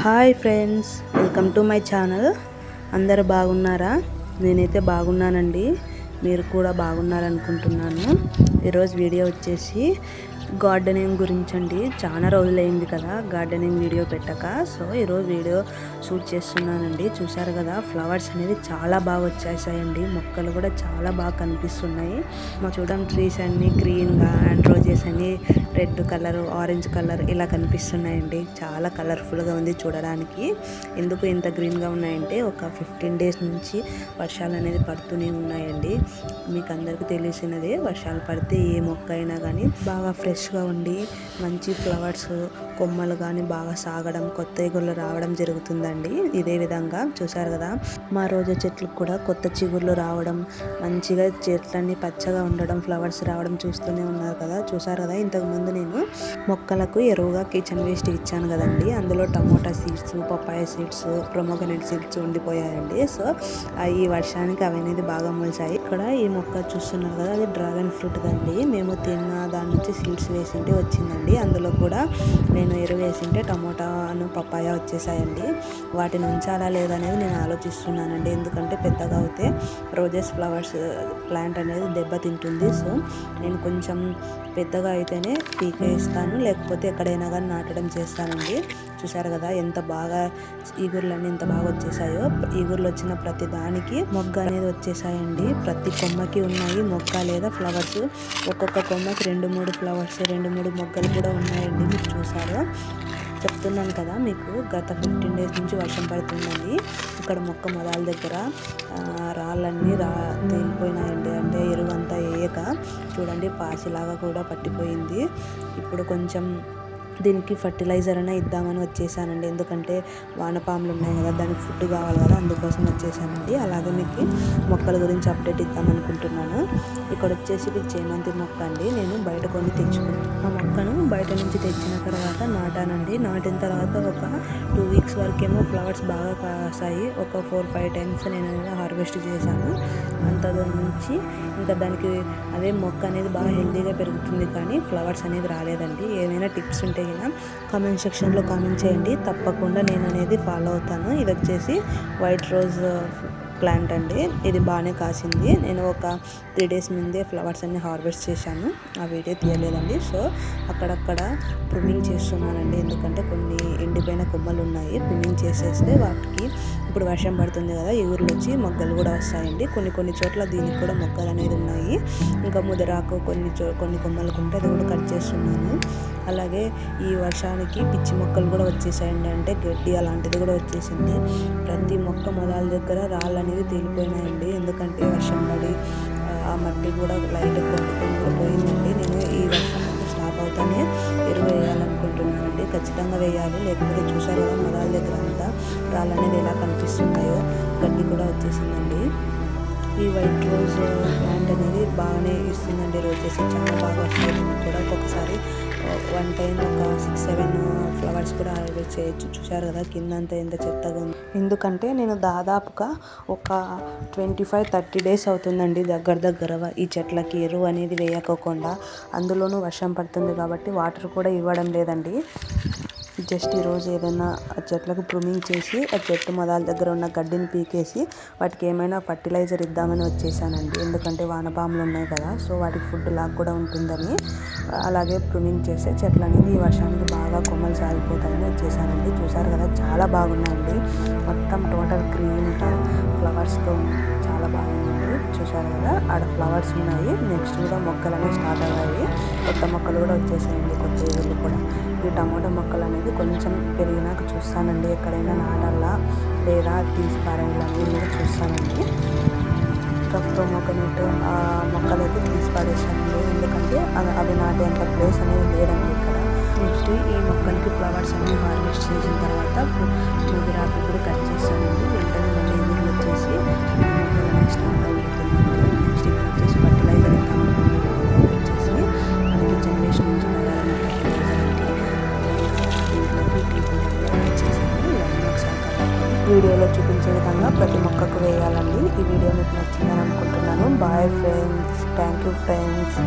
Hi friends, welcome to my channel. అందరు బాగున్నారా? నేనైతే బాగున్నానండి. మీరు కూడా బాగున్నారనుకుంటున్నాను. ఈరోజు వీడియో వచ్చేసి గార్డెనింగ్ గురించి అండి. చాలా రోజులైంది కదా గార్డెనింగ్ వీడియో పెట్టక. సో ఈరోజు వీడియో షూట్ చేస్తున్నానండి. చూసారు కదా, ఫ్లవర్స్ అనేది చాలా బాగా వచ్చేసాయండి. మొక్కలు కూడా చాలా బాగా కనిపిస్తున్నాయి. మా చూడండి, ట్రీస్ అన్నీ గ్రీన్గా అండ్ రోజెస్ అన్నీ రెడ్ కలర్, ఆరెంజ్ కలర్ ఇలా కనిపిస్తున్నాయండి. చాలా కలర్ఫుల్గా ఉంది చూడడానికి. ఎందుకు ఇంత గ్రీన్గా ఉన్నాయంటే ఒక 15 days నుంచి వర్షాలు అనేది పడుతూనే ఉన్నాయండి. మీకు అందరికీ తెలిసినదే, వర్షాలు పడితే ఏ మొక్క అయినా కానీ బాగా ఫ్రెష్గా ఉండి మంచి ఫ్లవర్స్ కొమ్మలు కానీ బాగా సాగడం, కొత్త ఎగుళ్ళు రావడం జరుగుతుందండి. ఇదే విధంగా చూసారు కదా, మా రోజా చెట్లకు కూడా కొత్త చిగుర్లు రావడం, మంచిగా చెట్లన్నీ పచ్చగా ఉండడం, ఫ్లవర్స్ రావడం చూస్తూనే ఉన్నారు కదా. చూసారు కదా, ఇంతకుముందు నేను మొక్కలకు ఎరువుగా కిచెన్ వేస్ట్ ఇచ్చాను కదండి. అందులో tomato seeds, papaya seeds, pomegranate seeds ఉండిపోయాయండి. సో ఈ వర్షానికి అవి అనేది బాగా మొలిచాయి. ఇక్కడ ఈ మొక్క చూస్తున్నారు కదా, అది డ్రాగన్ ఫ్రూట్ దండి. మేము తిన్న దాని నుంచి సీడ్స్ వేసింటే వచ్చిందండి. అందులో కూడా నేను ఎరువు వేసింటే టమోటాను, పపాయ వచ్చేసాయండి. వాటిని ఉంచాలా లేదనేది నేను ఆలోచిస్తున్నానండి. ఎందుకంటే పెద్దగా అవుతే రోజెస్ ఫ్లవర్స్ ప్లాంట్ అనేది దెబ్బతింటుంది. సో నేను కొంచెం పెద్దగా అయితేనే పీకేస్తాను, లేకపోతే ఎక్కడైనా కానీ నాటడం చేస్తానండి. చూసారు కదా ఎంత బాగా ఈగుర్లన్నీ ఎంత బాగా వచ్చేసాయో. ఈగుర్లు వచ్చిన ప్రతి దానికి మొగ్గ అనేది వచ్చేసాయండి. ప్రతి కొమ్మకి ఉన్నాయి మొగ్గ లేదా ఫ్లవర్స్. ఒక్కొక్క కొమ్మకి 2-3 ఫ్లవర్స్, 2-3 మొగ్గలు కూడా ఉన్నాయండి. మీరు చూసారు, చెప్తున్నాను కదా మీకు, గత 15 days నుంచి వర్షం పడుతుందండి. ఇక్కడ మొక్క మొదల దగ్గర రాళ్ళన్నీ తేలిపోయినాయండి. అంటే ఎరువంతా వేయక చూడండి, పాసిలాగా కూడా పట్టిపోయింది. ఇప్పుడు కొంచెం దీనికి ఫర్టిలైజర్ అయినా ఇద్దామని వచ్చేసానండి. ఎందుకంటే వానపాములు ఉన్నాయి కదా, దానికి ఫుడ్ కావాలి కదా, అందుకోసం వచ్చేసానండి. అలాగే మీకు మొక్కల గురించి అప్డేట్ ఇద్దాం అనుకుంటున్నాను. ఇక్కడ వచ్చేసి ఇది చేమంతి మొక్క అండి. నేను బయట కొని తెచ్చుకున్నాను. ఆ మొక్కను బయట నుంచి తెచ్చిన తర్వాత నాటానండి. నాటిన తర్వాత ఒక 2 weeks వరకేమో ఫ్లవర్స్ బాగా కాసాయి. ఒక 4-5 times నేను హార్వెస్ట్ చేశాను. అంత నుంచి ఇంకా దానికి అదే మొక్క అనేది బాగా హెల్తీగా పెరుగుతుంది, కానీ ఫ్లవర్స్ అనేది రాలేదండి. ఏమైనా టిప్స్ ఉంటే కామెంట్ సెక్షన్లో కామెంట్ చేయండి, తప్పకుండా నేను అనేది ఫాలో అవుతాను. ఇది వచ్చేసి వైట్ రోజ్ ప్లాంట్ అండి. ఇది బాగానే కాసింది. నేను ఒక 3 days ముందే ఫ్లవర్స్ అన్ని హార్వెస్ట్ చేశాను. ఆ వీడియో తీయలేదండి. సో అక్కడక్కడ ప్రూనింగ్ చేస్తున్నానండి. ఎందుకంటే కొన్ని ఎండిపోయిన కొమ్మలు ఉన్నాయి. ప్రూనింగ్ చేసేస్తే వాటికి ఇప్పుడు వర్షం పడుతుంది కదా, ఎగురులు వచ్చి మొగ్గలు కూడా వస్తాయండి. కొన్ని చోట్ల దీనికి కూడా మొగ్గలు అనేది ఉన్నాయి. ఇంకా ముదిరాకు కొన్ని కొమ్మలకు ఉంటే అది కూడా కట్ చేస్తున్నాను. అలాగే ఈ వర్షానికి పిచ్చి మొక్కలు కూడా వచ్చేసాయండి. అంటే గడ్డి అలాంటిది కూడా వచ్చేసింది. ప్రతి మొక్క మొదల దగ్గర రాళ్ళు అనేది తేలిపోయినాయండి. ఎందుకంటే వర్షం పడి ఆ మట్టి కూడా లైట్ కొట్టుకొని కూడా పోయిందండి. నేను ఈ వర్షం స్టాప్ అవుతానే ఎరువు వేయాలనుకుంటున్నానండి. ఖచ్చితంగా వేయాలి, లేకపోతే చూసారు కదా మొదల దగ్గర అంతా రాళ్ళు అనేది ఎలా కనిపిస్తున్నాయో, గడ్డి కూడా వచ్చేసిందండి. ఈ వైట్ రోజ్ ప్లాంట్ అనేది బాగానే ఇస్తుందండి. రోజెస్ చాలా బాగా వస్తాయి. కూడా ఒక్కొక్కసారి 1 time ఒక 6-7 ఫ్లవర్స్ కూడా హార్వెస్ట్ చేయొచ్చు. చూసారు కదా కిందంతా ఎంత చెత్తగా ఉంది. ఎందుకంటే నేను దాదాపుగా ఒక 25-30 days అవుతుందండి దగ్గర ఈ చెట్లకి ఎరువు అనేది వేయకోకుండా. అందులోనూ వర్షం పడుతుంది కాబట్టి వాటర్ కూడా ఇవ్వడం లేదండి. జస్ట్ ఈరోజు ఏదైనా ఆ చెట్లకు ప్రూనింగ్ చేసి ఆ చెట్టు మొదల దగ్గర ఉన్న గడ్డిని పీకేసి వాటికి ఏమైనా ఫర్టిలైజర్ ఇద్దామని వచ్చేసానండి. ఎందుకంటే వానపాములు ఉన్నాయి కదా, సో వాటికి ఫుడ్ లాగా కూడా ఉంటుందని. అలాగే ప్రూనింగ్ చేస్తే చెట్లు అనేది ఈ వర్షానికి బాగా కొమ్మలు సాగిపోతాయని వచ్చేసానండి. చూసారు కదా, చాలా బాగున్నాయండి. మొత్తం టోటల్ గ్రీన్ ఫ్లవర్స్తో చాలా బాగుంది. చూసారు కదా, ఆడ ఫ్లవర్స్ ఉన్నాయి. నెక్స్ట్ కూడా మొక్కలు అనేవి స్టార్ట్ అయ్యాయి. కొత్త మొక్కలు కూడా వచ్చేసాయండి, కొత్త ఎగుళ్ళు కూడా. ఈ టమోటా మొక్కలు అనేది కొంచెం పెరిగినాక చూస్తానండి, ఎక్కడైనా నాటాలా లేదా తీసి పారేయాలని కూడా చూస్తానండి. ఇంకా ప్రొమోగనేట్ మొక్కలు అయితే తీసి పాడేసానండి. ఎందుకంటే అవి నాటేంత ప్లేస్ అనేది లేదండి ఇక్కడ. నెక్స్ట్ ఈ మొక్కలకి ఫ్లవర్స్ అన్ని హార్వెస్ట్ చేసిన తర్వాత ముదిరాకు కూడా కట్ చేస్తానండి. వెంటనే మళ్ళీ ఎగురు వచ్చేసి మొక్కలు అనేవి స్టార్ట్ అవుతుందండి. నెక్స్ట్ ఇక్కడ వచ్చేసి ఫర్టిలైజర్ వచ్చేసి మనకి జనరేషన్ నుంచి వీడియోలో చూపించే విధంగా ప్రతి మొక్కకు వేయాలండి. ఈ వీడియో మీకు నచ్చిందని అనుకుంటున్నాను. Bye friends, thank you friends.